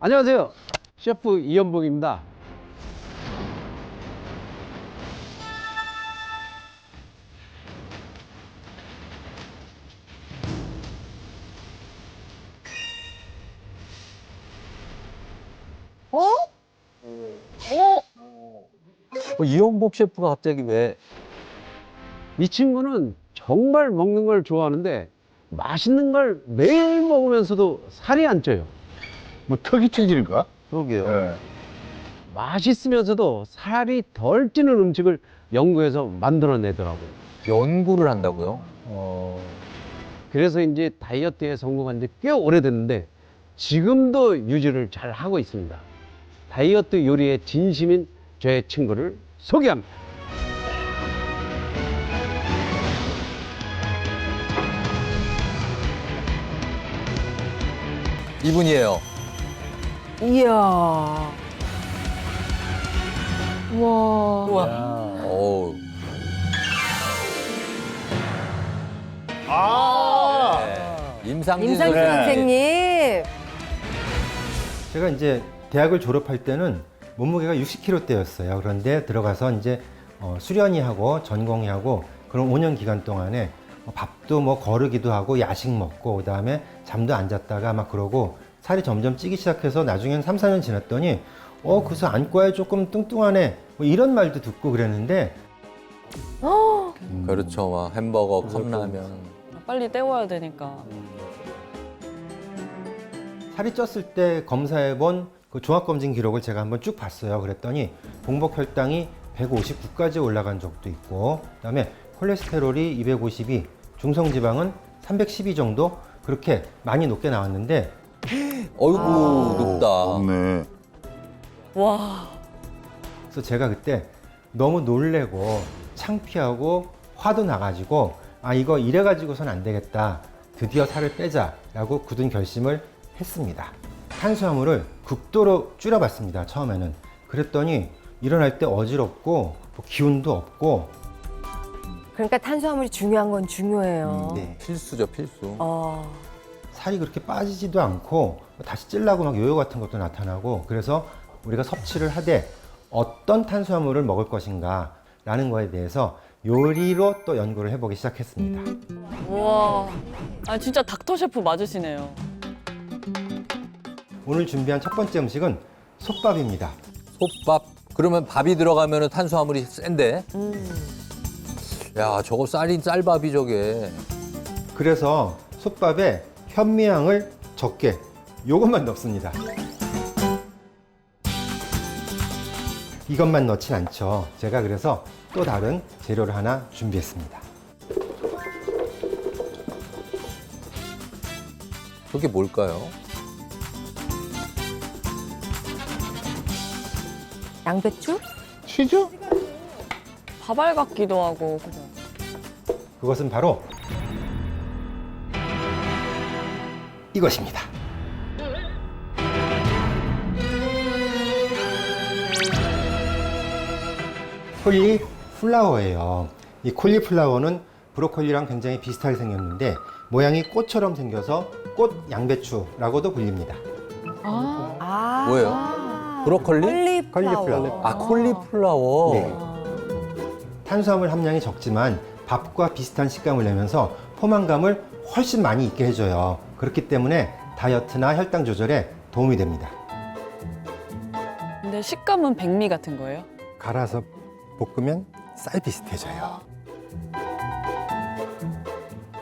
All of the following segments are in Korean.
안녕하세요. 셰프 이연복입니다. 이연복 셰프가 갑자기 왜? 이 친구는 정말 먹는 걸 좋아하는데 맛있는 걸 매일 먹으면서도 살이 안 쪄요. 뭐 특이 체질인가? 그러게요. 예. 맛있으면서도 살이 덜 찌는 음식을 연구해서 만들어내더라고요. 연구를 한다고요? 그래서 이제 다이어트에 성공한 지 꽤 오래됐는데 지금도 유지를 잘 하고 있습니다. 다이어트 요리에 진심인 저의 친구를 소개합니다. 이분이에요. 이야. 와. 어우. 아! 임상진 임상진 선생님. 선생님. 제가 이제 대학을 졸업할 때는 몸무게가 60kg대였어요. 그런데 들어가서 이제 수련회하고 전공의하고 그런 5년 기간 동안에 밥도 뭐 거르기도 하고 야식 먹고 그다음에 잠도 안 잤다가 막 그러고 살이 점점 찌기 시작해서 나중엔 3, 4년 지났더니 그래서 안과에 조금 뚱뚱하네 뭐 이런 말도 듣고 그랬는데 그렇죠. 막 햄버거, 컵라면. 빨리 때워야 되니까. 살이 쪘을 때 검사해본 그 종합검진 기록을 제가 한번 쭉 봤어요. 그랬더니 공복 혈당이 159까지 올라간 적도 있고 그다음에 콜레스테롤이 252, 중성지방은 312 정도 그렇게 많이 높게 나왔는데 어이구, 높다. 없네. 와. 그래서 제가 그때 너무 놀래고 창피하고 화도 나가지고 이거 이래가지고선 안 되겠다. 드디어 살을 빼자라고 굳은 결심을 했습니다. 탄수화물을 극도로 줄여봤습니다. 처음에는. 그랬더니 일어날 때 어지럽고 뭐 기운도 없고 그러니까 탄수화물이 중요한 건 중요해요. 네. 필수죠, 필수. 살이 그렇게 빠지지도 않고 다시 찔라고 막 요요 같은 것도 나타나고 그래서 우리가 섭취를 하되 어떤 탄수화물을 먹을 것인가 라는 거에 대해서 요리로 또 연구를 해보기 시작했습니다. 우와. 아, 진짜 닥터 셰프 맞으시네요. 오늘 준비한 첫 번째 음식은 솥밥입니다. 솥밥. 그러면 밥이 들어가면 탄수화물이 센데. 야, 저거 쌀밥이 저게. 그래서 솥밥에 현미향을 적게 요것만 넣습니다. 이것만 넣진 않죠. 제가 그래서 또 다른 재료를 하나 준비했습니다. 저게 뭘까요? 양배추? 치즈? 밥알 같기도 하고. 그죠? 그것은 바로 이것입니다. 콜리플라워예요. 이 콜리플라워는 브로콜리랑 굉장히 비슷하게 생겼는데 모양이 꽃처럼 생겨서 꽃 양배추라고도 불립니다. 뭐예요? 브로콜리? 콜리플라워. 아, 콜리플라워. 네. 탄수화물 함량이 적지만 밥과 비슷한 식감을 내면서 포만감을 훨씬 많이 있게 해줘요. 그렇기 때문에 다이어트나 혈당 조절에 도움이 됩니다. 근데 식감은 백미 같은 거예요? 갈아서 볶으면 쌀 비슷해져요.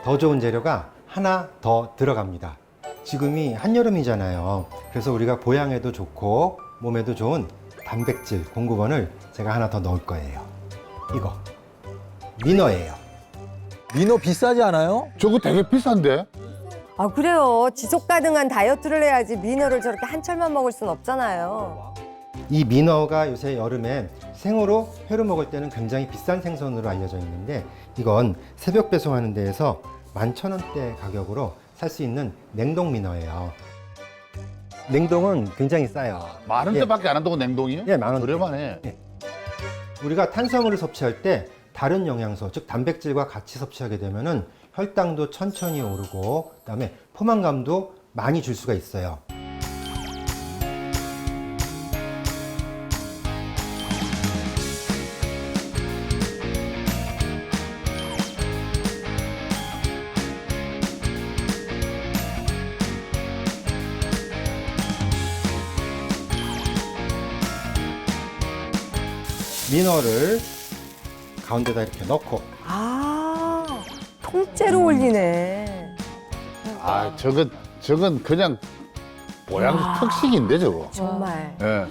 더 좋은 재료가 하나 더 들어갑니다. 지금이 한여름이잖아요. 그래서 우리가 보양에도 좋고 몸에도 좋은 단백질 공급원을 제가 하나 더 넣을 거예요. 이거 민어예요. 민어 비싸지 않아요? 저거 되게 비싼데? 그래요. 지속 가능한 다이어트를 해야지 민어를 저렇게 한철만 먹을 순 없잖아요. 이 민어가 요새 여름에 생으로 회로 먹을 때는 굉장히 비싼 생선으로 알려져 있는데 이건 새벽 배송하는 데에서 11,000원대 가격으로 살 수 있는 냉동 민어예요. 냉동은 굉장히 싸요. 만 원대밖에 안 한다고 냉동이요? 예, 만 원대. 그래만해. 우리가 탄수화물을 섭취할 때 다른 영양소, 즉 단백질과 같이 섭취하게 되면은 혈당도 천천히 오르고 그다음에 포만감도 많이 줄 수가 있어요. 미너를 가운데다 이렇게 넣고 아, 통째로 올리네. 아, 저건 그냥 모양 특식인데, 저거. 정말. 예.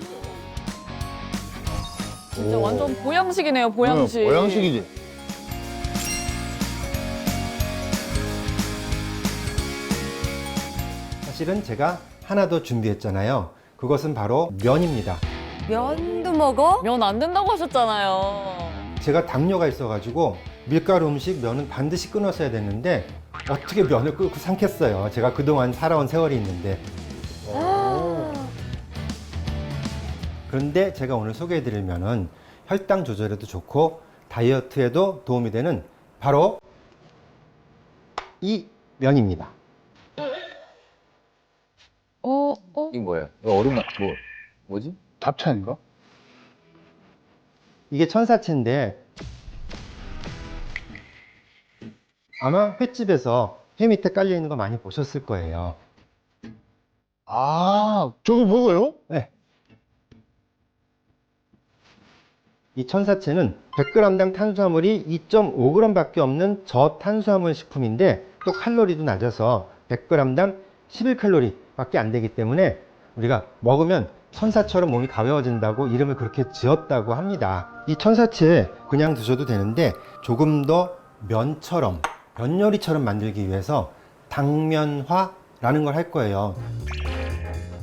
진짜 오. 완전 보양식이네요, 보양식. 보양식이지. 사실은 제가 하나 더 준비했잖아요. 그것은 바로 면입니다. 면도 먹어? 면 안 된다고 하셨잖아요. 제가 당뇨가 있어가지고 밀가루 음식 면은 반드시 끊었어야 됐는데 어떻게 면을 끊고 삼켰어요. 제가 그동안 살아온 세월이 있는데. 그런데 제가 오늘 소개해드릴 면은 혈당 조절에도 좋고 다이어트에도 도움이 되는 바로 이 면입니다. 이게 뭐예요? 이거 얼음 뭐지? 잡채인가? 이게 천사채인데 아마 횟집에서 회 밑에 깔려 있는 거 많이 보셨을 거예요. 아, 저거 먹어요? 네. 이 천사채는 100g당 탄수화물이 2.5g밖에 없는 저탄수화물 식품인데 또 칼로리도 낮아서 100g당 11칼로리밖에 안 되기 때문에 우리가 먹으면 천사처럼 몸이 가벼워진다고 이름을 그렇게 지었다고 합니다. 이 천사채 그냥 드셔도 되는데 조금 더 면처럼, 면 요리처럼 만들기 위해서 당면화라는 걸 할 거예요.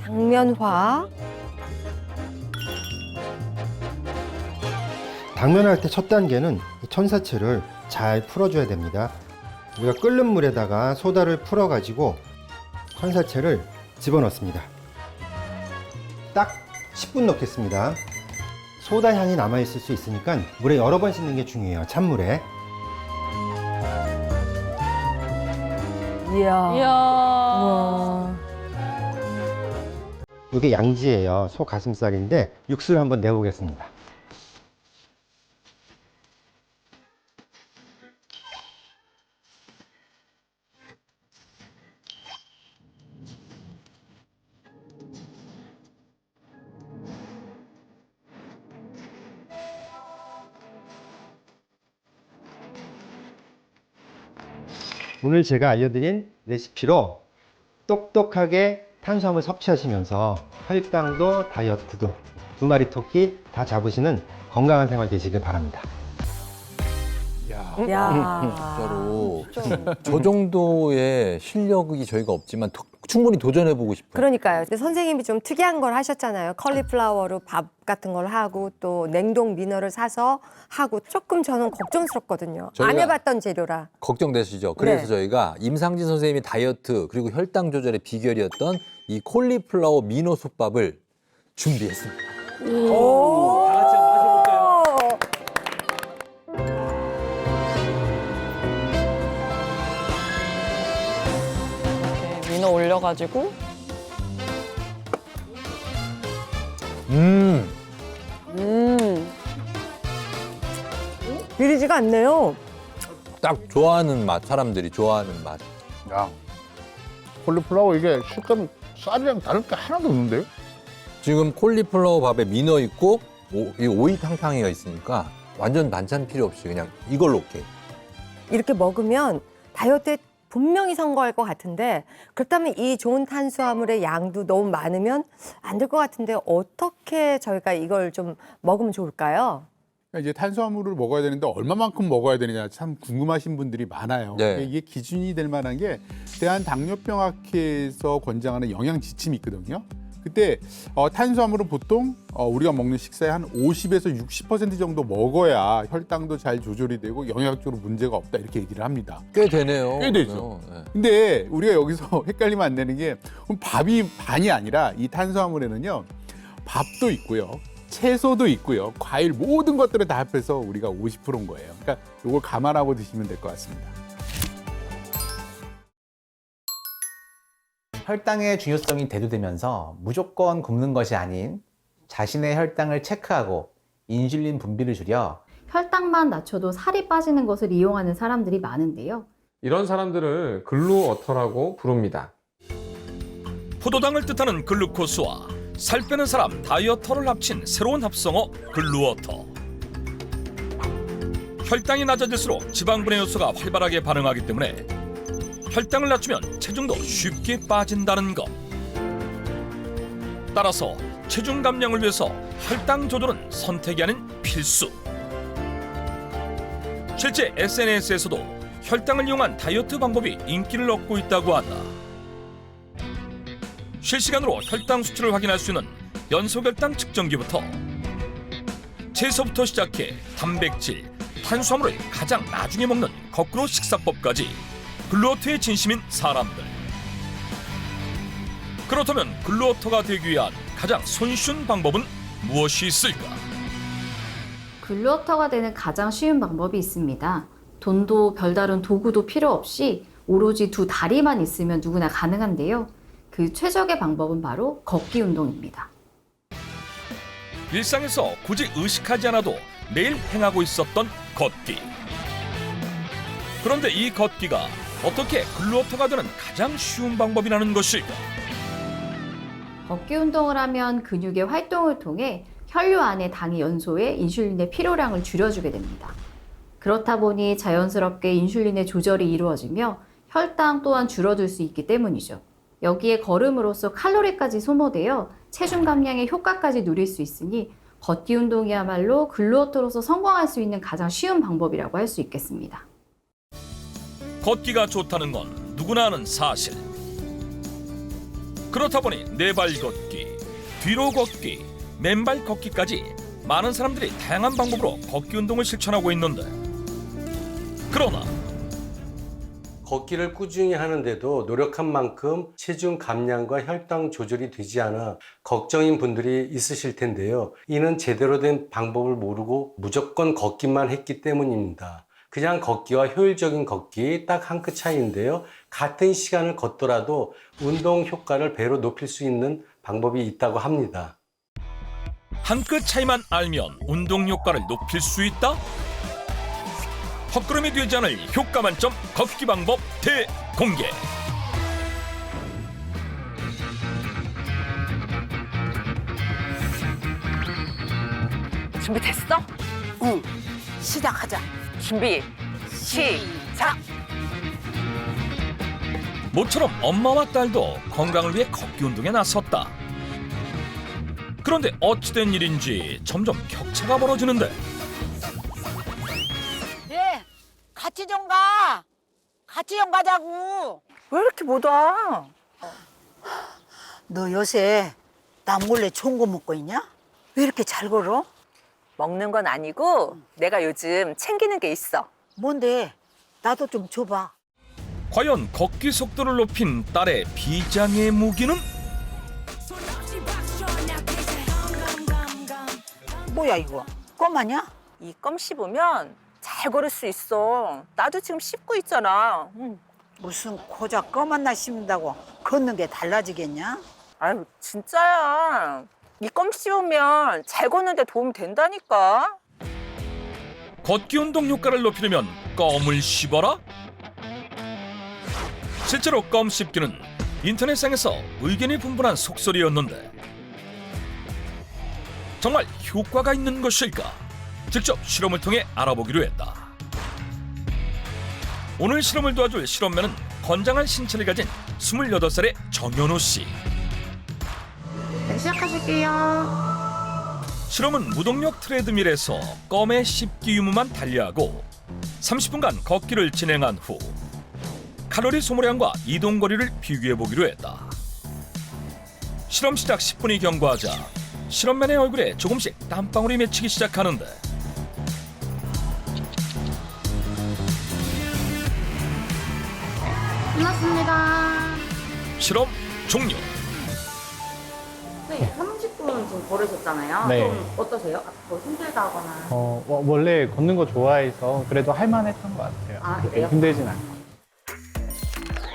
당면화. 당면할 때 첫 단계는 이 천사채를 잘 풀어줘야 됩니다. 우리가 끓는 물에다가 소다를 풀어가지고 천사채를 집어넣습니다. 딱 10분 넣겠습니다. 소다 향이 남아있을 수 있으니까 물에 여러 번 씻는 게 중요해요. 찬물에. 이야. 이야. 우와. 이게 양지예요. 소 가슴살인데 육수를 한번 내보겠습니다. 오늘 제가 알려드린 레시피로 똑똑하게 탄수화물 섭취하시면서 혈당도 다이어트도 두 마리 토끼 다 잡으시는 건강한 생활 되시길 바랍니다. 야. 진짜로. 저 정도의 실력이 저희가 없지만 충분히 도전해보고 싶어요. 그러니까요. 근데 선생님이 좀 특이한 걸 하셨잖아요. 컬리플라워로 밥 같은 걸 하고 또 냉동 미너를 사서 하고 조금 저는 걱정스럽거든요. 안 저희가- 해봤던 재료라. 걱정되시죠? 그래서 네. 저희가 임상진 선생님이 다이어트 그리고 혈당 조절의 비결이었던 이 콜리플라워 미노 솥밥을 준비했습니다. 오. 다 같이 마셔볼까요? 이렇게 민어 올려가지고 음. 비리지가 않네요. 딱 좋아하는 맛, 사람들이 좋아하는 맛. 야, 콜리플라워 이게 식감 쌀이랑 다를 게 하나도 없는데요? 지금 콜리플라워 밥에 미너 있고 이 오이탕탕이가 있으니까 완전 반찬 필요 없이 그냥 이걸로 오케이. 이렇게 먹으면 다이어트에 분명히 성공할 것 같은데 그렇다면 이 좋은 탄수화물의 양도 너무 많으면 안 될 것 같은데 어떻게 저희가 이걸 좀 먹으면 좋을까요? 그러니까 이제 탄수화물을 먹어야 되는데 얼마만큼 먹어야 되느냐 참 궁금하신 분들이 많아요. 네. 그러니까 이게 기준이 될 만한 게 대한당뇨병학회에서 권장하는 영양 지침이 있거든요. 그때 탄수화물은 보통 우리가 먹는 식사의 한 50에서 60% 정도 먹어야 혈당도 잘 조절이 되고 영양학적으로 문제가 없다 이렇게 얘기를 합니다. 꽤 되네요. 꽤 되죠. 네. 근데 우리가 여기서 헷갈리면 안 되는 게 밥이 반이 아니라 이 탄수화물에는요 밥도 있고요 채소도 있고요 과일 모든 것들을 다 합해서 우리가 50%인 거예요. 그러니까 이걸 감안하고 드시면 될 것 같습니다. 혈당의 중요성이 대두되면서 무조건 굶는 것이 아닌 자신의 혈당을 체크하고 인슐린 분비를 줄여 혈당만 낮춰도 살이 빠지는 것을 이용하는 사람들이 많은데요. 이런 사람들을 글루어터라고 부릅니다. 포도당을 뜻하는 글루코스와 살 빼는 사람 다이어터를 합친 새로운 합성어 글루어터. 혈당이 낮아질수록 지방분해 요소가 활발하게 반응하기 때문에 혈당을 낮추면 체중도 쉽게 빠진다는 것. 따라서 체중 감량을 위해서 혈당 조절은 선택이 아닌 필수. 실제 SNS에서도 혈당을 이용한 다이어트 방법이 인기를 얻고 있다고 한다. 실시간으로 혈당 수치를 확인할 수 있는 연소혈당 측정기부터 채소부터 시작해 단백질, 탄수화물을 가장 나중에 먹는 거꾸로 식사법까지 글루어터의 진심인 사람들. 그렇다면 글루어터가 되기 위한 가장 손쉬운 방법은 무엇이 있을까? 글루어터가 되는 가장 쉬운 방법이 있습니다. 돈도 별다른 도구도 필요 없이 오로지 두 다리만 있으면 누구나 가능한데요. 그 최적의 방법은 바로 걷기 운동입니다. 일상에서 굳이 의식하지 않아도 매일 행하고 있었던 걷기. 그런데 이 걷기가 어떻게 글루어터가 되는 가장 쉬운 방법이라는 것일까? 걷기 운동을 하면 근육의 활동을 통해 혈류 안의 당이 연소해 인슐린의 필요량을 줄여주게 됩니다. 그렇다 보니 자연스럽게 인슐린의 조절이 이루어지며 혈당 또한 줄어들 수 있기 때문이죠. 여기에 걸음으로써 칼로리까지 소모되어 체중 감량의 효과까지 누릴 수 있으니 걷기 운동이야말로 글루어터로서 성공할 수 있는 가장 쉬운 방법이라고 할 수 있겠습니다. 걷기가 좋다는 건 누구나 아는 사실. 그렇다 보니 네발 걷기, 뒤로 걷기, 맨발 걷기까지 많은 사람들이 다양한 방법으로 걷기 운동을 실천하고 있는데, 그러나 걷기를 꾸준히 하는데도 노력한 만큼 체중 감량과 혈당 조절이 되지 않아 걱정인 분들이 있으실 텐데요. 이는 제대로 된 방법을 모르고 무조건 걷기만 했기 때문입니다. 그냥 걷기와 효율적인 걷기 딱 한 끗 차이인데요. 같은 시간을 걷더라도 운동 효과를 배로 높일 수 있는 방법이 있다고 합니다. 한 끗 차이만 알면 운동 효과를 높일 수 있다? 헛걸음이 되지 않을 효과 만점 걷기 방법 대공개. 준비됐어? 응. 시작하자. 준비. 시작. 모처럼 엄마와 딸도 건강을 위해 걷기 운동에 나섰다. 그런데 어찌된 일인지 점점 격차가 벌어지는데, 예. 같이 좀 가. 같이 좀 가자고. 왜 이렇게 못 와? 너 요새 나 몰래 좋은 거 먹고 있냐? 왜 이렇게 잘 걸어? 먹는 건 아니고 내가 요즘 챙기는 게 있어. 뭔데? 나도 좀 줘봐. 과연 걷기 속도를 높인 딸의 비장의 무기는? 뭐야 이거? 껌 아니야? 이 껌 씹으면 잘 걸을 수 있어. 나도 지금 씹고 있잖아. 무슨 고작 껌 하나 씹는다고 걷는 게 달라지겠냐? 아유, 진짜야. 이 껌 씹으면 잘 걷는 데 도움이 된다니까. 걷기 운동 효과를 높이려면 껌을 씹어라? 실제로 껌 씹기는 인터넷상에서 의견이 분분한 속설이었는데, 정말 효과가 있는 것일까? 직접 실험을 통해 알아보기로 했다. 오늘 실험을 도와줄 실험맨은 건장한 신체를 가진 28살의 정현우 씨. 네, 시작하실게요. 실험은 무동력 트레드밀에서 껌의 씹기 유무만 달리하고 30분간 걷기를 진행한 후 칼로리 소모량과 이동 거리를 비교해 보기로 했다. 실험 시작 10분이 경과하자 실험맨의 얼굴에 조금씩 땀방울이 맺히기 시작하는데, 끝났습니다. 실험 종료. 네, 30분 지금 걸으셨잖아요. 네. 좀 어떠세요? 뭐 힘들다거나. 원래 걷는 거 좋아해서 그래도 할만했던 것 같아요. 아, 그렇게 그래요? 힘들진 않고.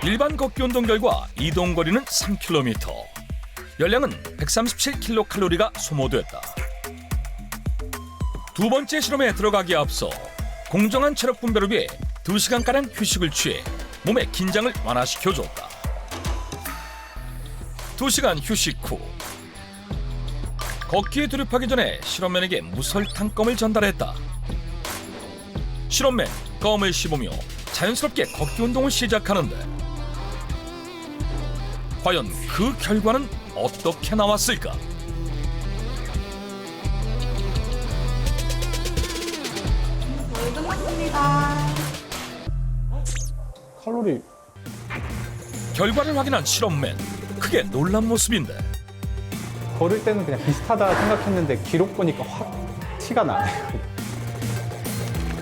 일반 걷기 운동 결과 이동 거리는 3km, 열량은 137kcal가 소모됐다. 두 번째 실험에 들어가기에 앞서 공정한 체력 분배를 위해 2시간가량 휴식을 취해 몸의 긴장을 완화시켜줬다. 2시간 휴식 후 걷기에 돌입하기 전에 실험맨에게 무설탕 껌을 전달했다. 실험맨 껌을 씹으며 자연스럽게 걷기 운동을 시작하는데 과연 그 결과는 어떻게 나왔을까? 칼로리 결과를 확인한 실험맨 크게 놀란 모습인데 걸을 때는 그냥 비슷하다 생각했는데 기록 보니까 확 티가 나네요.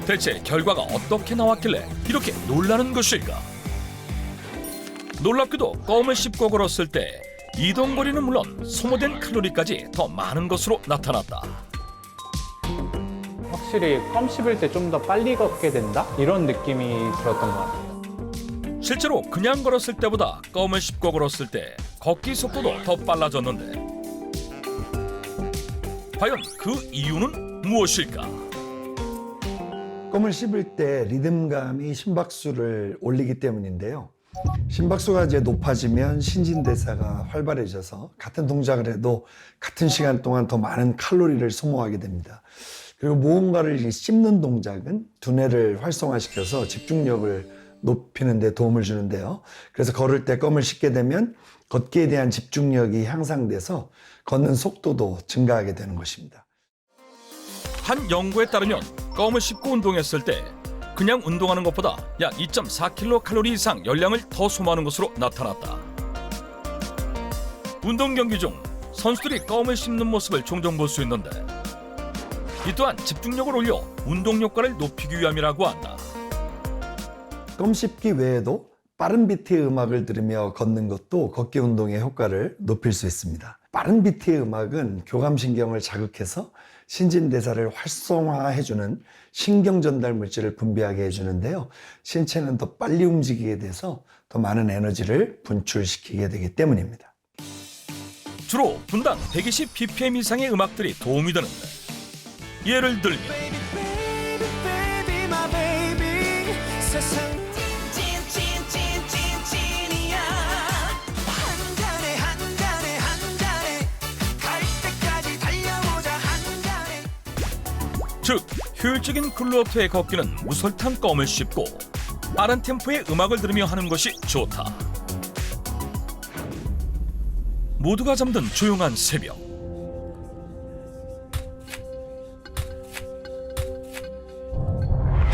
대체 결과가 어떻게 나왔길래 이렇게 놀라는 것일까? 놀랍게도 껌을 씹고 걸었을 때 이동거리는 물론 소모된 칼로리까지 더 많은 것으로 나타났다. 확실히 껌 씹을 때 좀 더 빨리 걷게 된다? 이런 느낌이 들었던 것 같아요. 실제로 그냥 걸었을 때보다 껌을 씹고 걸었을 때 걷기 속도도 더 빨라졌는데 과연 그 이유는 무엇일까? 껌을 씹을 때 리듬감이 심박수를 올리기 때문인데요. 심박수가 이제 높아지면 신진대사가 활발해져서 같은 동작을 해도 같은 시간 동안 더 많은 칼로리를 소모하게 됩니다. 그리고 무언가를 씹는 동작은 두뇌를 활성화시켜서 집중력을 높이는 데 도움을 주는데요. 그래서 걸을 때 껌을 씹게 되면 걷기에 대한 집중력이 향상돼서 걷는 속도도 증가하게 되는 것입니다. 한 연구에 따르면 껌을 씹고 운동했을 때 그냥 운동하는 것보다 약 2.4kcal 이상 열량을 더 소모하는 것으로 나타났다. 운동 경기 중 선수들이 껌을 씹는 모습을 종종 볼 수 있는데 이 또한 집중력을 올려 운동 효과를 높이기 위함이라고 한다. 껌 씹기 외에도 빠른 비트의 음악을 들으며 걷는 것도 걷기 운동의 효과를 높일 수 있습니다. 빠른 비트의 음악은 교감신경을 자극해서 신진대사를 활성화해주는 신경전달 물질을 분비하게 해주는데요. 신체는 더 빨리 움직이게 돼서 더 많은 에너지를 분출시키게 되기 때문입니다. 주로 분당 120bpm 이상의 음악들이 도움이 되는데 예를 들면 즉 효율적인 글루어터의 걷기는 무설탕 껌을 씹고 빠른 템포의 음악을 들으며 하는 것이 좋다. 모두가 잠든 조용한 새벽.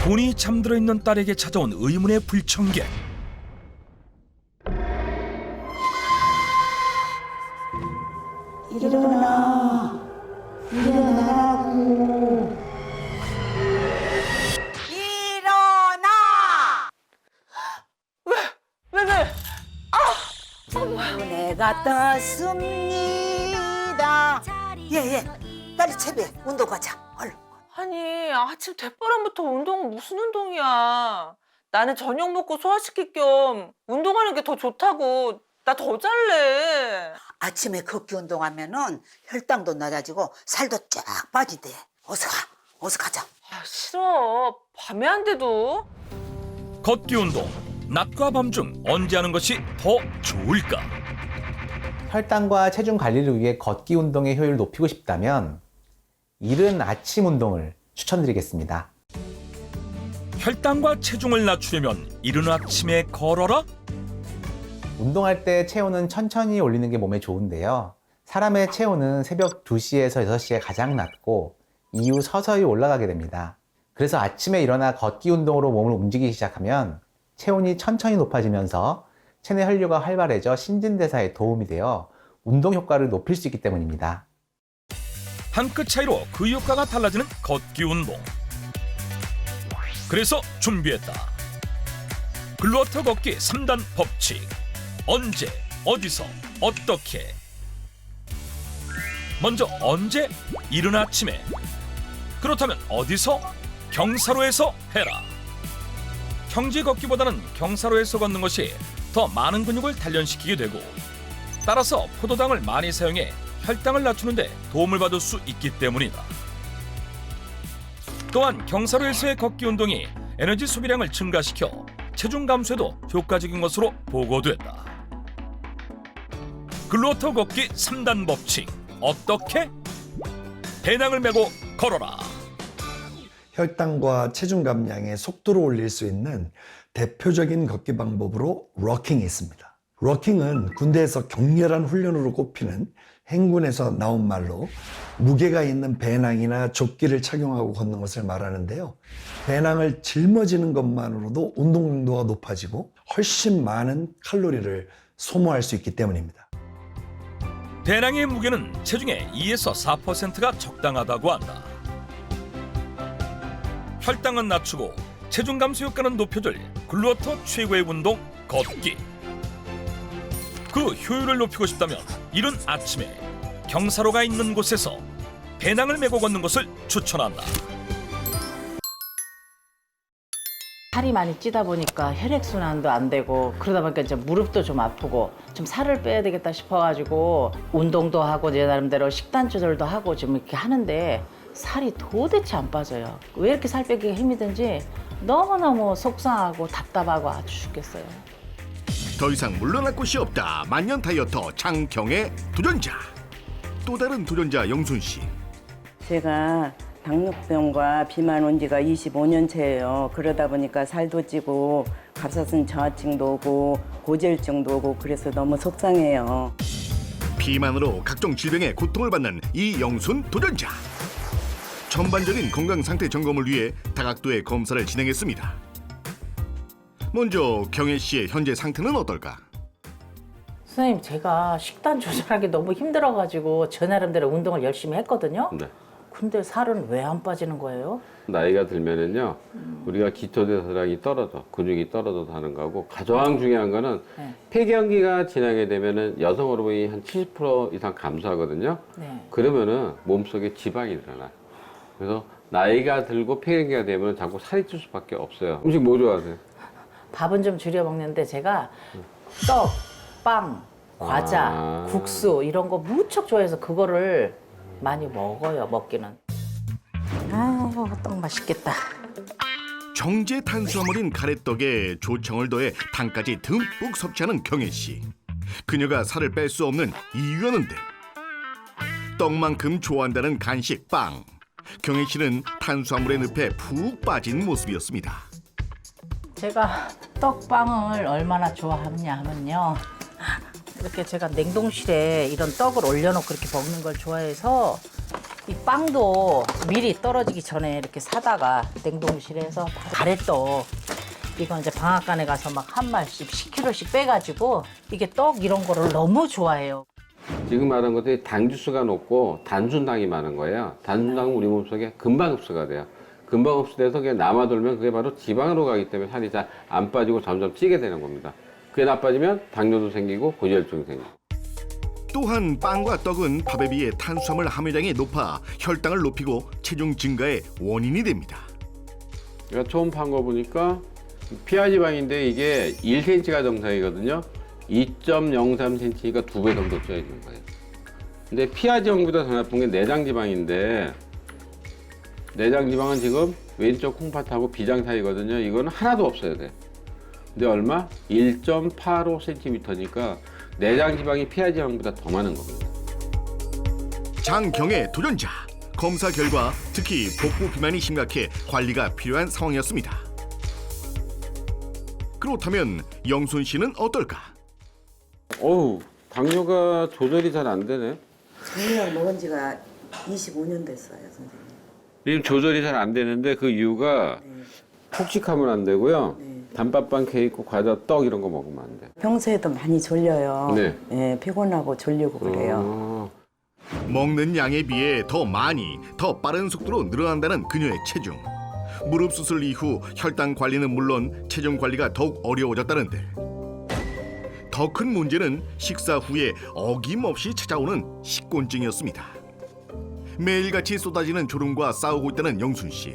본이 잠들어 있는 딸에게 찾아온 의문의 불청객. 일어나. 일어나라고. 일어나! 왜? 내가 떴습니다. 예. 빨리 채비해. 운동 가자. 얼른. 아니 아침 대바람부터 운동은 무슨 운동이야. 나는 저녁 먹고 소화시킬 겸 운동하는 게 더 좋다고. 나 더 잘래. 아침에 걷기 운동하면은 혈당도 낮아지고 살도 쫙 빠지대. 어서 가. 어서 가자. 아, 싫어. 밤에 안 돼도. 걷기 운동 낮과 밤 중 언제 하는 것이 더 좋을까? 혈당과 체중 관리를 위해 걷기 운동의 효율을 높이고 싶다면 이른 아침 운동을 추천드리겠습니다. 혈당과 체중을 낮추려면 이른 아침에 걸어라? 운동할 때 체온은 천천히 올리는 게 몸에 좋은데요. 사람의 체온은 새벽 2시에서 6시에 가장 낮고 이후 서서히 올라가게 됩니다. 그래서 아침에 일어나 걷기 운동으로 몸을 움직이기 시작하면 체온이 천천히 높아지면서 체내 혈류가 활발해져 신진대사에 도움이 되어 운동 효과를 높일 수 있기 때문입니다. 한 끗 차이로 그 효과가 달라지는 걷기 운동. 그래서 준비했다. 글루어터 걷기 3단 법칙. 언제, 어디서, 어떻게. 먼저 언제? 이른 아침에. 그렇다면 어디서? 경사로에서 해라. 평지 걷기보다는 경사로에서 걷는 것이 더 많은 근육을 단련시키게 되고 따라서 포도당을 많이 사용해 혈당을 낮추는 데 도움을 받을 수 있기 때문이다. 또한 경사로에서의 걷기 운동이 에너지 소비량을 증가시켜 체중 감소에도 효과적인 것으로 보고됐다. 글루어터 걷기 3단 법칙. 어떻게? 배낭을 메고 걸어라. 혈당과 체중 감량의 속도를 올릴 수 있는 대표적인 걷기 방법으로 러킹이 있습니다. 러킹은 군대에서 격렬한 훈련으로 꼽히는 행군에서 나온 말로 무게가 있는 배낭이나 조끼를 착용하고 걷는 것을 말하는데요. 배낭을 짊어지는 것만으로도 운동 강도가 높아지고 훨씬 많은 칼로리를 소모할 수 있기 때문입니다. 배낭의 무게는 체중의 2에서 4%가 적당하다고 한다. 혈당은 낮추고 체중 감소 효과는 높여줄 글루어터 최고의 운동 걷기. 그 효율을 높이고 싶다면 이른 아침에 경사로가 있는 곳에서 배낭을 메고 걷는 것을 추천한다. 살이 많이 찌다 보니까 혈액순환도 안 되고 그러다 보니까 이제 무릎도 좀 아프고 좀 살을 빼야 되겠다 싶어가지고 운동도 하고 내 나름대로 식단 조절도 하고 좀 이렇게 하는데 살이 도대체 안 빠져요. 왜 이렇게 살 빼기가 힘이 든지 너무너무 속상하고 답답하고 아주 죽겠어요. 더 이상 물러날 곳이 없다. 만년 다이어터 장경의 도전자. 또 다른 도전자 영순 씨. 제가 당뇨병과 비만 온 지가 25년째예요. 그러다 보니까 살도 찌고 갑상선 저하증도 오고 고지혈증도 오고 그래서 너무 속상해요. 비만으로 각종 질병에 고통을 받는 이영순 도전자. 전반적인 건강 상태 점검을 위해 다각도의 검사를 진행했습니다. 먼저 경혜 씨의 현재 상태는 어떨까? 선생님, 제가 식단 조절하기 너무 힘들어가지고 저 나름대로 운동을 열심히 했거든요. 네. 근데 살은 왜 안 빠지는 거예요? 나이가 들면은요, 우리가 기초대사량이 떨어져, 근육이 떨어져서 하는 거고, 가장 중요한 거는 네. 폐경기가 지나게 되면은 여성 호르몬이 한 70% 이상 감소하거든요. 네. 그러면은 몸속에 지방이 늘어나요. 그래서 나이가 들고 폐경기가 되면 자꾸 살이 찔 수밖에 없어요. 음식 뭐 좋아하세요? 밥은 좀 줄여 먹는데 제가 떡, 빵, 과자, 국수 이런 거 무척 좋아해서 그거를 많이 먹어요, 먹기는. 아우, 떡 맛있겠다. 정제 탄수화물인 가래떡에 조청을 더해 당까지 듬뿍 섭취하는 경혜 씨. 그녀가 살을 뺄 수 없는 이유였는데 떡만큼 좋아한다는 간식 빵. 경혜 씨는 탄수화물의 늪에 푹 빠진 모습이었습니다. 제가 떡빵을 얼마나 좋아하느냐 하면요. 이렇게 제가 냉동실에 이런 떡을 올려놓고 이렇게 먹는 걸 좋아해서 이 빵도 미리 떨어지기 전에 이렇게 사다가 냉동실에서 가래떡 이건 이제 방앗간에 가서 막 한 말씩 10kg씩 빼가지고 이게 떡 이런 거를 너무 좋아해요. 지금 말한 것들이 당 지수가 높고 단순당이 많은 거예요. 단순당은 우리 몸속에 금방 흡수가 돼요. 금방 흡수돼서 그게 남아돌면 그게 바로 지방으로 가기 때문에 살이 잘 안 빠지고 점점 찌게 되는 겁니다. 그게 나빠지면 당뇨도 생기고 고지혈증이 생기고. 또한 빵과 떡은 밥에 비해 탄수화물 함유량이 높아 혈당을 높이고 체중 증가의 원인이 됩니다. 제가 처음 판 거 보니까 피하 지방인데 이게 1cm가 정상이거든요. 2.03cm니까 2배 정도 쪄야 되는 거예요. 근데 피하 지방보다 더 나쁜 게 내장 지방인데 내장 지방은 지금 왼쪽 콩팥하고 비장 사이거든요. 이거는 하나도 없어야 돼. 근데 얼마? 1.85cm니까 내장 지방이 피하 지방보다 더 많은 겁니다. 장경의 도전자. 검사 결과 특히 복부 비만이 심각해 관리가 필요한 상황이었습니다. 그렇다면 영순 씨는 어떨까? 어우, 당뇨가 조절이 잘 안 되네. 당뇨약 먹은 지가 25년 됐어요, 선생님. 지금 조절이 잘 안 되는데 그 이유가 폭식하면 안 되고요. 단팥빵, 케이크, 과자, 떡 이런 거 먹으면 안 돼. 평소에도 많이 졸려요. 네. 예, 피곤하고 졸리고 그래요. 먹는 양에 비해 더 많이, 더 빠른 속도로 늘어난다는 그녀의 체중. 무릎 수술 이후 혈당 관리는 물론 체중 관리가 더욱 어려워졌다는데 더 큰 문제는 식사 후에 어김없이 찾아오는 식곤증이었습니다. 매일같이 쏟아지는 졸음과 싸우고 있다는 영순 씨.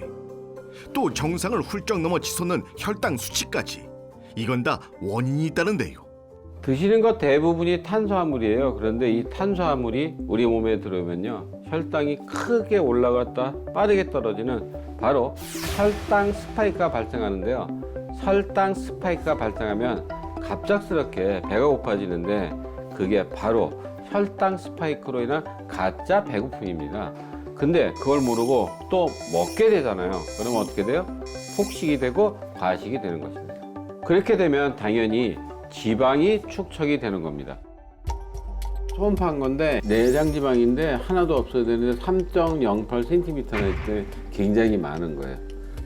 또 정상을 훌쩍 넘어 치솟는 혈당 수치까지. 이건 다 원인이 있다는데요. 드시는 것 대부분이 탄수화물이에요. 그런데 이 탄수화물이 우리 몸에 들어오면요, 혈당이 크게 올라갔다 빠르게 떨어지는 바로 혈당 스파이크가 발생하는데요. 혈당 스파이크가 발생하면 갑작스럽게 배가 고파지는데 그게 바로 혈당 스파이크로 인한 가짜 배고픔입니다. 근데 그걸 모르고 또 먹게 되잖아요. 그러면 어떻게 돼요? 폭식이 되고 과식이 되는 것입니다. 그렇게 되면 당연히 지방이 축적이 되는 겁니다. 초음파한 건데 내장 지방인데 하나도 없어야 되는데 3.08cm나 있을 때 굉장히 많은 거예요.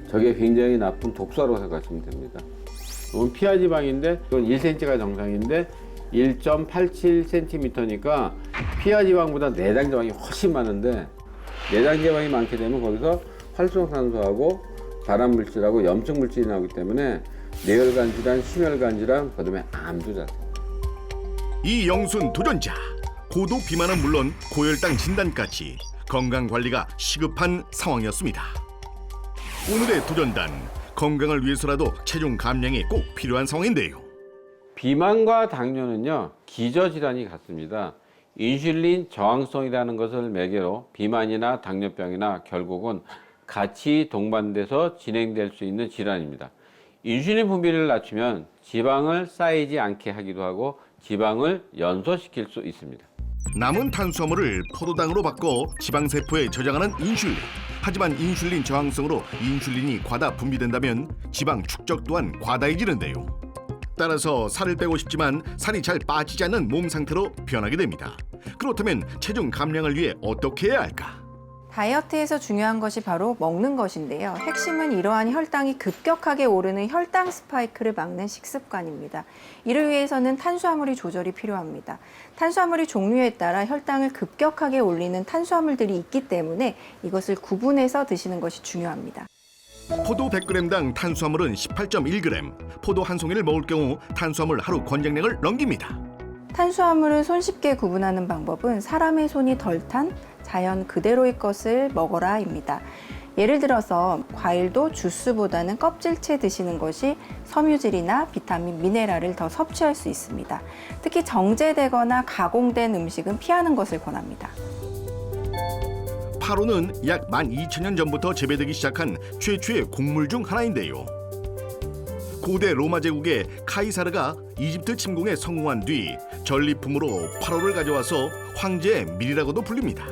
저게 굉장히 나쁜 독소라고 생각하시면 됩니다. 이건 피하 지방인데 이건 1cm가 정상인데 1.87cm니까 피하 지방보다 내장 지방이 훨씬 많은데 내장 지방이 많게 되면 거기서 활성산소하고 발암물질하고 염증 물질이 나오기 때문에 뇌혈관 질환, 심혈관 질환, 그다음에 암도 자세. 이 영순 도전자 고도 비만은 물론 고혈당 진단까지 건강 관리가 시급한 상황이었습니다. 오늘의 도전단 건강을 위해서라도 체중 감량이 꼭 필요한 상황인데요. 비만과 당뇨는요 기저질환이 같습니다. 인슐린 저항성이라는 것을 매개로 비만이나 당뇨병이나 결국은 같이 동반돼서 진행될 수 있는 질환입니다. 인슐린 분비를 낮추면 지방을 쌓이지 않게 하기도 하고 지방을 연소시킬 수 있습니다. 남은 탄수화물을 포도당으로 바꿔 지방세포에 저장하는 인슐린. 하지만 인슐린 저항성으로 인슐린이 과다 분비된다면 지방 축적 또한 과다해지는데요. 따라서 살을 빼고 싶지만 살이 잘 빠지지 않는 몸 상태로 변하게 됩니다. 그렇다면 체중 감량을 위해 어떻게 해야 할까? 다이어트에서 중요한 것이 바로 먹는 것인데요. 핵심은 이러한 혈당이 급격하게 오르는 혈당 스파이크를 막는 식습관입니다. 이를 위해서는 탄수화물이 조절이 필요합니다. 탄수화물의 종류에 따라 혈당을 급격하게 올리는 탄수화물들이 있기 때문에 이것을 구분해서 드시는 것이 중요합니다. 포도 100g당 탄수화물은 18.1g. 포도 한 송이를 먹을 경우 탄수화물 하루 권장량을 넘깁니다. 탄수화물을 손쉽게 구분하는 방법은 사람의 손이 덜 탄 자연 그대로의 것을 먹어라입니다. 예를 들어서 과일도 주스보다는 껍질째 드시는 것이 섬유질이나 비타민, 미네랄을 더 섭취할 수 있습니다. 특히 정제되거나 가공된 음식은 피하는 것을 권합니다. 파로는 약 12,000년 전부터 재배되기 시작한 최초의 곡물 중 하나인데요. 고대 로마 제국의 카이사르가 이집트 침공에 성공한 뒤 전리품으로 파로를 가져와서 황제의 밀이라고도 불립니다.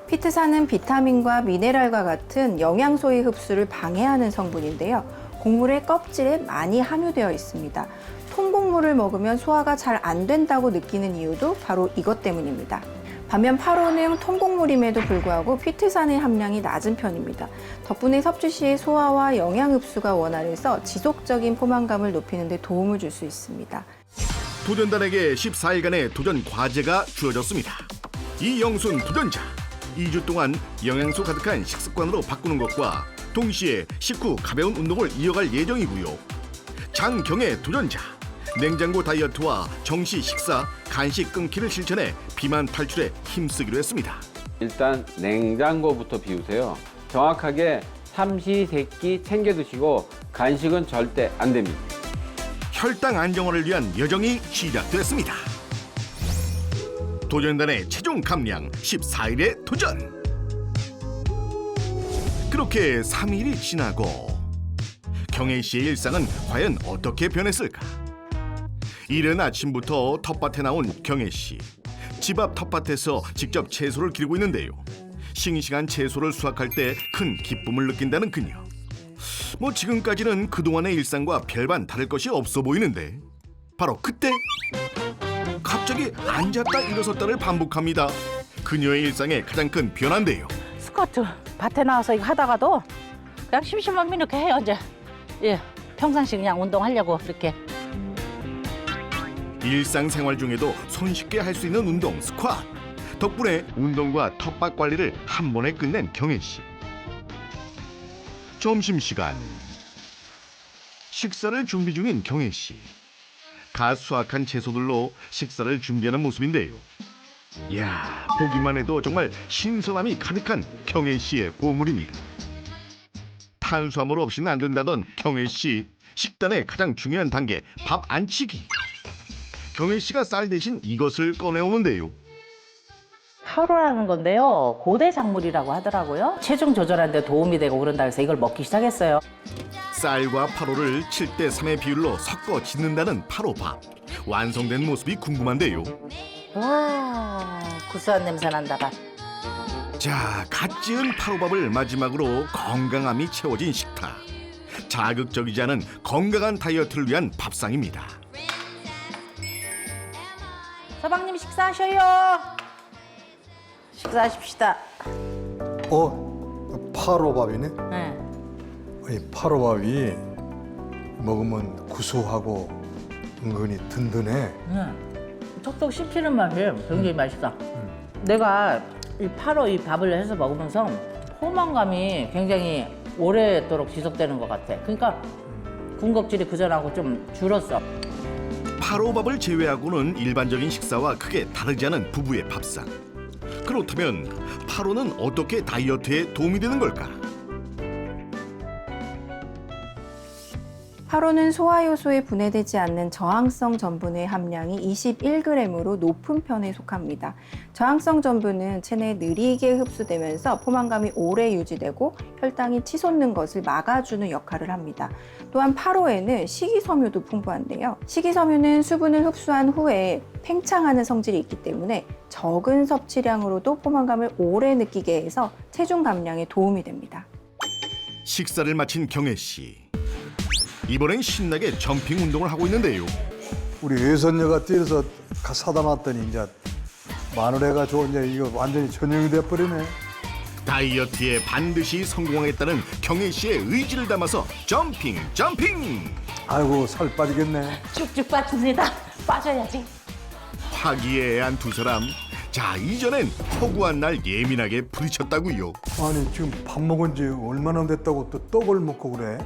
피트산은 비타민과 미네랄과 같은 영양소의 흡수를 방해하는 성분인데요. 곡물의 껍질에 많이 함유되어 있습니다. 통곡물을 먹으면 소화가 잘 안 된다고 느끼는 이유도 바로 이것 때문입니다. 반면 파로는 통곡물임에도 불구하고 피트산의 함량이 낮은 편입니다. 덕분에 섭취 시 소화와 영양 흡수가 원활해서 지속적인 포만감을 높이는 데 도움을 줄 수 있습니다. 도전단에게 14일간의 도전 과제가 주어졌습니다. 이 영순 도전자 2주 동안 영양소 가득한 식습관으로 바꾸는 것과 동시에 식후 가벼운 운동을 이어갈 예정이고요. 장경애 도전자 냉장고 다이어트와 정시 식사, 간식 끊기를 실천해 비만 탈출에 힘쓰기로 했습니다. 일단 냉장고부터 비우세요. 정확하게 삼시세끼 챙겨 드시고 간식은 절대 안 됩니다. 혈당 안정화를 위한 여정이 시작됐습니다. 도전단의 체중 감량 14일의 도전. 그렇게 3일이 지나고 경혜 씨의 일상은 과연 어떻게 변했을까? 이른 아침부터 텃밭에 나온 경혜 씨. 집 앞 텃밭에서 직접 채소를 기르고 있는데요. 싱싱한 채소를 수확할 때 큰 기쁨을 느낀다는 그녀. 뭐 지금까지는 그동안의 일상과 별반 다를 것이 없어 보이는데 바로 그때 갑자기 앉았다 일어섰다를 반복합니다. 그녀의 일상의 가장 큰 변화인데요. 스쿼트 밭에 나와서 이거 하다가도 그냥 심심하면 이렇게 해요. 이제 평상시 그냥 운동하려고 이렇게. 일상생활 중에도 손쉽게 할 수 있는 운동 스쿼트. 덕분에 운동과 텃밭 관리를 한 번에 끝낸 경혜 씨. 점심시간. 식사를 준비 중인 경혜 씨. 갓 수확한 채소들로 식사를 준비하는 모습인데요. 이야, 보기만 해도 정말 신선함이 가득한 경혜 씨의 보물입니다. 탄수화물 없이는 안 된다던 경혜 씨. 식단의 가장 중요한 단계, 밥 안치기. 경혜 씨가 쌀 대신 이것을 꺼내오는데요. 파로라는 건데요. 고대 작물이라고 하더라고요. 체중 조절하는 데 도움이 되고 그런다 해서 이걸 먹기 시작했어요. 쌀과 파로를 7대3의 비율로 섞어 짓는다는 파로밥. 완성된 모습이 궁금한데요. 와, 구수한 냄새 난다. 자, 갓 지은 파로밥을 마지막으로 건강함이 채워진 식탁. 자극적이지 않은 건강한 다이어트를 위한 밥상입니다. 서방님 식사하셔요. 식사하십시다. 파로밥이네. 네. 이 파로밥이 먹으면 구수하고 은근히 든든해. 톡톡 씹히는 맛이 굉장히 맛있어. 내가 이 파로 이 밥을 해서 먹으면서 포만감이 굉장히 오래도록 지속되는 것 같아. 그러니까 군것질이 그전하고 좀 줄었어. 파로밥을 제외하고는 일반적인 식사와 크게 다르지 않은 부부의 밥상. 그렇다면 파로는 어떻게 다이어트에 도움이 되는 걸까? 파로는 소화효소에 분해되지 않는 저항성 전분의 함량이 21g으로 높은 편에 속합니다. 저항성 전분은 체내에 느리게 흡수되면서 포만감이 오래 유지되고 혈당이 치솟는 것을 막아주는 역할을 합니다. 또한 파로에는 식이섬유도 풍부한데요. 식이섬유는 수분을 흡수한 후에 팽창하는 성질이 있기 때문에 적은 섭취량으로도 포만감을 오래 느끼게 해서 체중 감량에 도움이 됩니다. 식사를 마친 경혜 씨. 이번엔 신나게 점핑 운동을 하고 있는데요. 우리 외손녀가 뛰어서 사다 놨더니 이제 마누라가 이제 이거 완전히 전용이 돼버리네. 다이어트에 반드시 성공하겠다는 경혜 씨의 의지를 담아서 점핑. 아이고 살 빠지겠네. 쭉쭉 빠집니다. 빠져야지. 화기애애한 두 사람. 자, 이전엔 허구한 날 예민하게 부딪혔다고요. 아니 지금 밥 먹은 지 얼마나 됐다고 또 떡을 먹고 그래?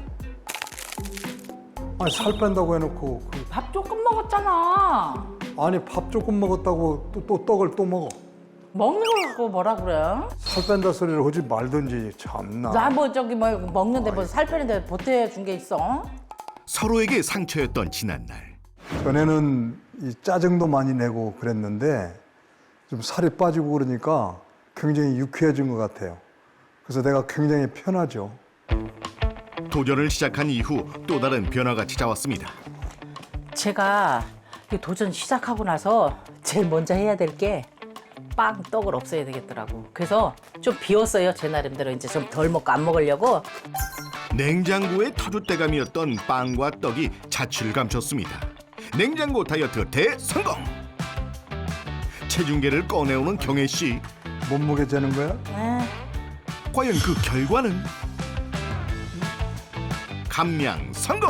아니 살 뺀다고 해놓고 밥 조금 먹었잖아. 아니 밥 조금 먹었다고 또 떡을 또 먹어. 먹는 걸 갖고 뭐라 그래? 살 뺀다 소리를 하지 말든지 참나. 나 뭐 저기 뭐 먹는데 뭐 살 빼는데 보태준 게 있어? 서로에게 상처였던 지난날. 전에는 이 짜증도 많이 내고 그랬는데 좀 살이 빠지고 그러니까 굉장히 유쾌해진 것 같아요. 그래서 내가 굉장히 편하죠. 도전을 시작한 이후 또 다른 변화가 찾아왔습니다. 제가 이 도전 시작하고 나서 제일 먼저 해야 될 게 빵, 떡을 없애야 되겠더라고. 그래서 좀 비웠어요. 제 나름대로 이제 좀 덜 먹고 안 먹으려고. 냉장고의 터줏대감이었던 빵과 떡이 자취를 감췄습니다. 냉장고 다이어트 대성공! 체중계를 꺼내오는 경혜 씨. 몸무게 재는 거야? 과연 그 결과는? 감량 성공!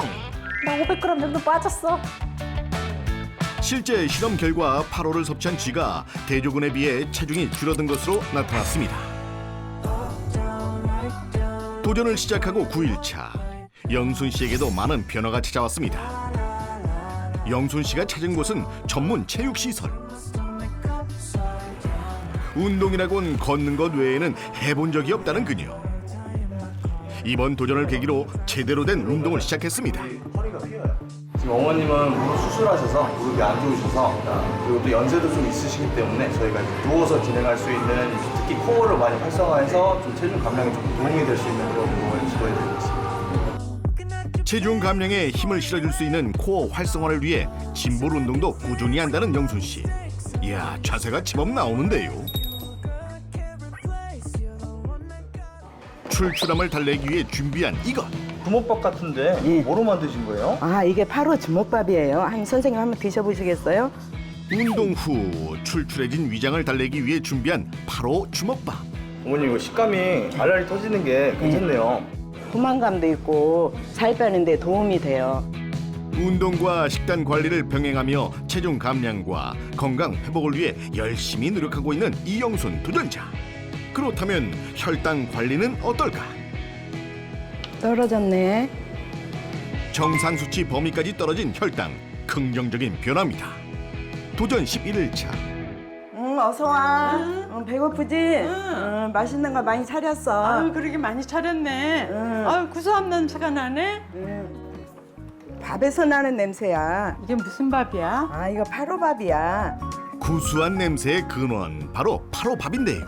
나 500g 정도 빠졌어. 실제 실험 결과 파로를 섭취한 쥐가 대조군에 비해 체중이 줄어든 것으로 나타났습니다. 도전을 시작하고 9일차, 영순 씨에게도 많은 변화가 찾아왔습니다. 영순 씨가 찾은 곳은 전문 체육시설. 운동이라곤 걷는 것 외에는 해본 적이 없다는 그녀. 이번 도전을 계기로 제대로 된 운동을 시작했습니다. 지금 어머님은 무릎 수술하셔서 무릎이 안 좋으셔서 그리고 또 연세도 좀 있으시기 때문에 저희가 이제 누워서 진행할 수 있는 특히 코어를 많이 활성화해서 좀 체중 감량에 좀 도움이 될 수 있는 그런 운동을 시도해드리고 있습니다. 체중 감량에 힘을 실어줄 수 있는 코어 활성화를 위해 짐볼 운동도 꾸준히 한다는 영순 씨. 이야, 자세가 제법 나오는데요. 출출함을 달래기 위해 준비한 이것. 주먹밥 같은데 뭐로 만드신 거예요? 아, 이게 바로 주먹밥이에요. 선생님 한번 드셔보시겠어요? 운동 후 출출해진 위장을 달래기 위해 준비한 바로 주먹밥. 어머님 이거 식감이 알알이 터지는 게 괜찮네요. 포만감도 있고 살 빼는 데 도움이 돼요. 운동과 식단 관리를 병행하며 체중 감량과 건강 회복을 위해 열심히 노력하고 있는 이영순 도전자. 그렇다면 혈당 관리는 어떨까? 떨어졌네. 정상 수치 범위까지 떨어진 혈당, 긍정적인 변화입니다. 도전 11일차. 어서 와. 배고프지? 맛있는 거 많이 차렸어. 아유, 그러게 많이 차렸네. 아유, 구수한 냄새가 나네. 밥에서 나는 냄새야. 이게 무슨 밥이야? 아, 이거 파로밥이야. 구수한 냄새의 근원, 바로 파로밥인데요.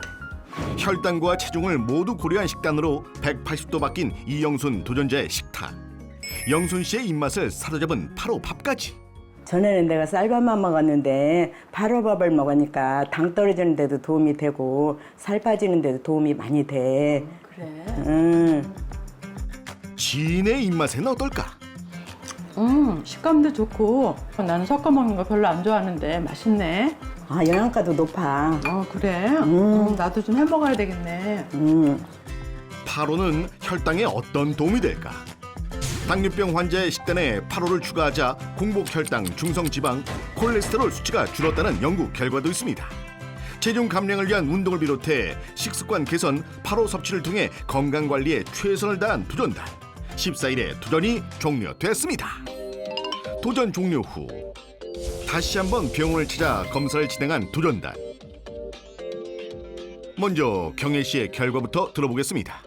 혈당과 체중을 모두 고려한 식단으로 180도 바뀐 이영순 도전자의 식탁. 영순 씨의 입맛을 사로잡은 파로밥까지. 전에는 내가 쌀밥만 먹었는데 파로밥을 먹으니까 당 떨어지는 데도 도움이 되고 살 빠지는 데도 도움이 많이 돼. 그래. 지인의 입맛에는 어떨까? 식감도 좋고 나는 섞어 먹는 거 별로 안 좋아하는데 맛있네. 아, 영양가도 높아. 그래? 나도 좀 해 먹어야 되겠네. 파로는 혈당에 어떤 도움이 될까? 당뇨병 환자의 식단에 파로를 추가하자 공복 혈당, 중성 지방, 콜레스테롤 수치가 줄었다는 연구 결과도 있습니다. 체중 감량을 위한 운동을 비롯해 식습관 개선, 파로 섭취를 통해 건강 관리에 최선을 다한 도전단. 14일에 도전이 종료됐습니다. 도전 종료 후 다시 한번 병원을 찾아 검사를 진행한 도전단. 먼저 경혜 씨의 결과부터 들어보겠습니다.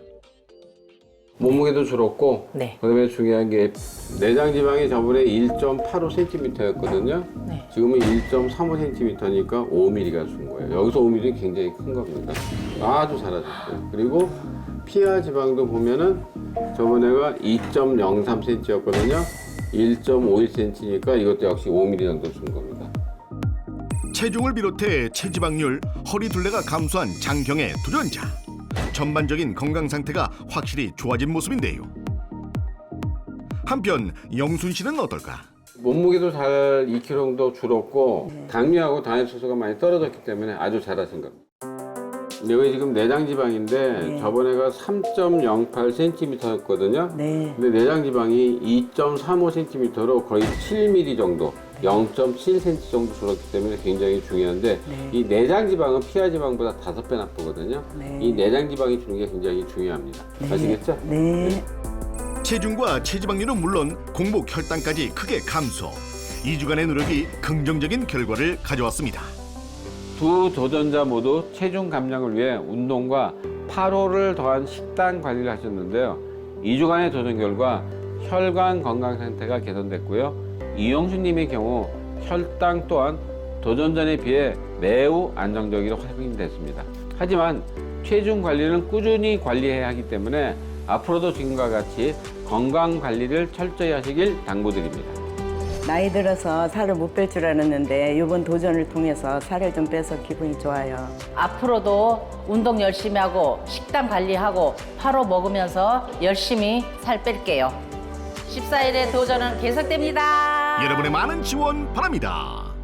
몸무게도 줄었고, 그다음에 중요한 게 내장 지방이 저번에 1.85cm였거든요. 지금은 1.35cm니까 5mm가 준 거예요. 여기서 5mm 굉장히 큰 겁니다. 아주 잘하셨어요. 그리고 피하 지방도 보면은 저번에가 2.03cm였거든요. 1.51cm니까 이것도 역시 5mm 정도 준 겁니다. 체중을 비롯해 체지방률, 허리 둘레가 감소한 장경의 도전자. 전반적인 건강 상태가 확실히 좋아진 모습인데요. 한편 영순 씨는 어떨까? 몸무게도 잘 2kg 정도 줄었고 당뇨하고 당뇨수소가 많이 떨어졌기 때문에 아주 잘하신 겁니다. 여기 지금 내장 지방인데 저번에가 3.08cm였거든요. 근데 내장 지방이 2.35cm로 거의 7mm 정도, 0.7cm 정도 줄었기 때문에 굉장히 중요한데 이 내장 지방은 피하 지방보다 5배 나쁘거든요. 이 내장 지방이 주는 게 굉장히 중요합니다. 아시겠죠? 네. 체중과 체지방률은 물론 공복 혈당까지 크게 감소. 2주간의 노력이 긍정적인 결과를 가져왔습니다. 두 도전자 모두 체중 감량을 위해 운동과 8호를 더한 식단 관리를 하셨는데요. 2주간의 도전 결과 혈관 건강 상태가 개선됐고요. 이영수님의 경우 혈당 또한 도전 전에 비해 매우 안정적으로 확인됐습니다. 하지만 체중 관리는 꾸준히 관리해야 하기 때문에 앞으로도 지금과 같이 건강 관리를 철저히 하시길 당부드립니다. 나이 들어서 살을 못 뺄 줄 알았는데 이번 도전을 통해서 살을 좀 빼서 기분이 좋아요. 앞으로도 운동 열심히 하고 식단 관리하고 파로 먹으면서 열심히 살 뺄게요. 14일의 도전은 계속됩니다. 여러분의 많은 지원 바랍니다.